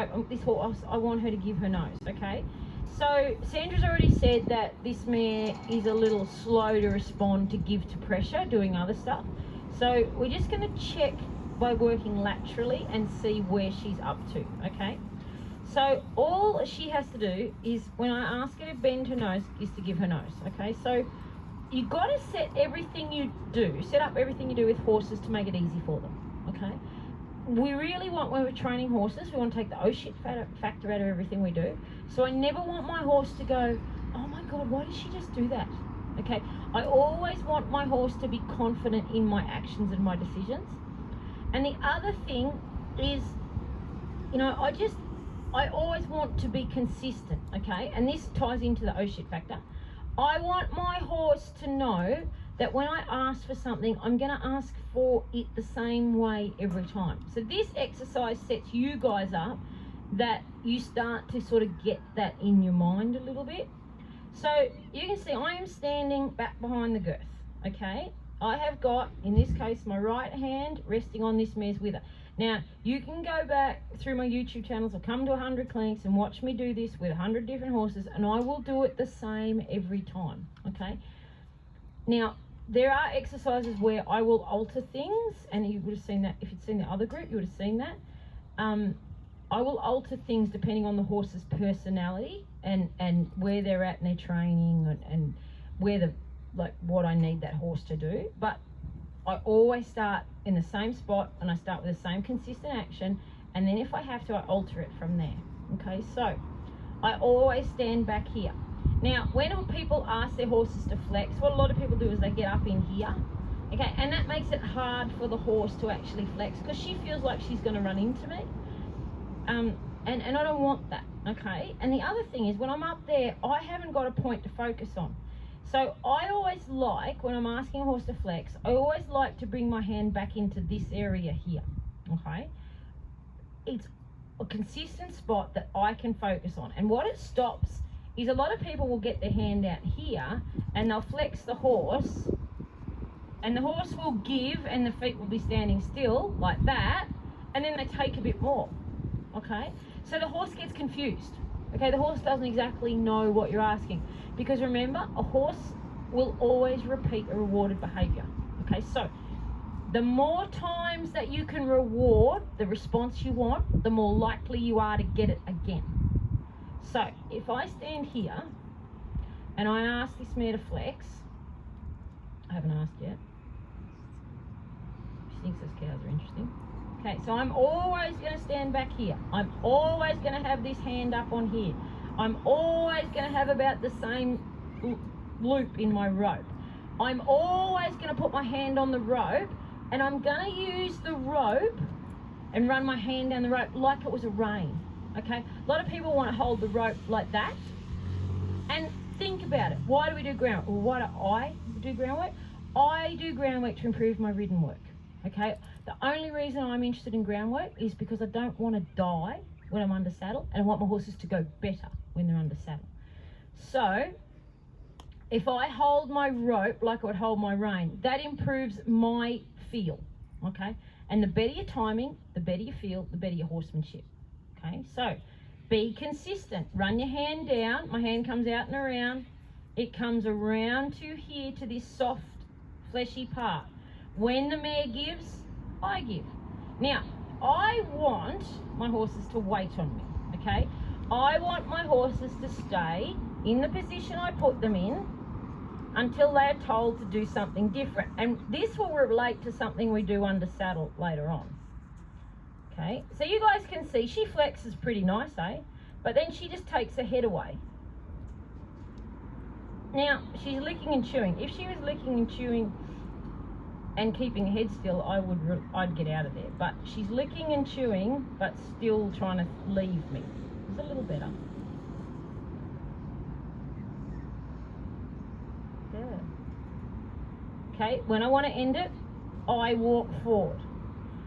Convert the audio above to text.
rope, this horse, I want her to give her nose, okay? So Sandra's already said that this mare is a little slow to respond to give to pressure, doing other stuff. So we're just going to check by working laterally and see where she's up to, okay? So all she has to do is, when I ask her to bend her nose, is to give her nose, okay? So you've got to set up everything you do with horses to make it easy for them, okay? We really want, when we're training horses, we want to take the oh shit factor out of everything we do. So I never want my horse to go, oh my God, why did she just do that? Okay, I always want my horse to be confident in my actions and my decisions. And the other thing is, you know, I always want to be consistent, okay? And this ties into the oh shit factor. I want my horse to know that when I ask for something, I'm going to ask for it the same way every time. So this exercise sets you guys up that you start to sort of get that in your mind a little bit. So you can see I am standing back behind the girth, okay? I have got, in this case, my right hand resting on this mare's wither. Now, you can go back through my YouTube channels or come to 100 clinics and watch me do this with 100 different horses, and I will do it the same every time, okay? Now, there are exercises where I will alter things, and you would have seen that, if you'd seen the other group, you would have seen that. I will alter things depending on the horse's personality and where they're at in their training and where what I need that horse to do. But I always start in the same spot, and I start with the same consistent action, and then if I have to, I alter it from there. Okay, so I always stand back here. Now, when people ask their horses to flex, what a lot of people do is they get up in here, okay, and that makes it hard for the horse to actually flex because she feels like she's going to run into me, and I don't want that, okay? And the other thing is, when I'm up there, I haven't got a point to focus on. So I always like, when I'm asking a horse to flex, I always like to bring my hand back into this area here, okay? It's a consistent spot that I can focus on. And what it stops is, a lot of people will get their hand out here and they'll flex the horse, and the horse will give and the feet will be standing still like that, and then they take a bit more, okay? So the horse gets confused, okay? The horse doesn't exactly know what you're asking. Because remember, a horse will always repeat a rewarded behavior, okay? So the more times that you can reward the response you want, the more likely you are to get it again. So if I stand here and I ask this mare to flex, I haven't asked yet. She thinks those cows are interesting. Okay, so I'm always going to stand back here. I'm always going to have this hand up on here. I'm always going to have about the same loop in my rope. I'm always going to put my hand on the rope, and I'm going to use the rope and run my hand down the rope like it was a rein, okay? A lot of people want to hold the rope like that. And think about it. Why do we do ground work? Or why do I do ground work? I do ground work to improve my ridden work, okay? The only reason I'm interested in ground work is because I don't want to die when I'm under saddle, and I want my horses to go better when they're under saddle. So if I hold my rope like I would hold my rein, that improves my feel, okay? And the better your timing, the better your feel, the better your horsemanship, okay? So be consistent. Run your hand down. My hand comes out and around. It comes around to here, to this soft, fleshy part. When the mare gives, I give. Now, I want my horses to wait on me, okay? I want my horses to stay in the position I put them in until they're told to do something different. And this will relate to something we do under saddle later on. Okay, so you guys can see she flexes pretty nice, eh? But then she just takes her head away. Now, she's licking and chewing. If she was licking and chewing and keeping her head still, I'd get out of there. But she's licking and chewing, but still trying to leave me. It's a little better. Yeah. Okay, when I want to end it, I walk forward.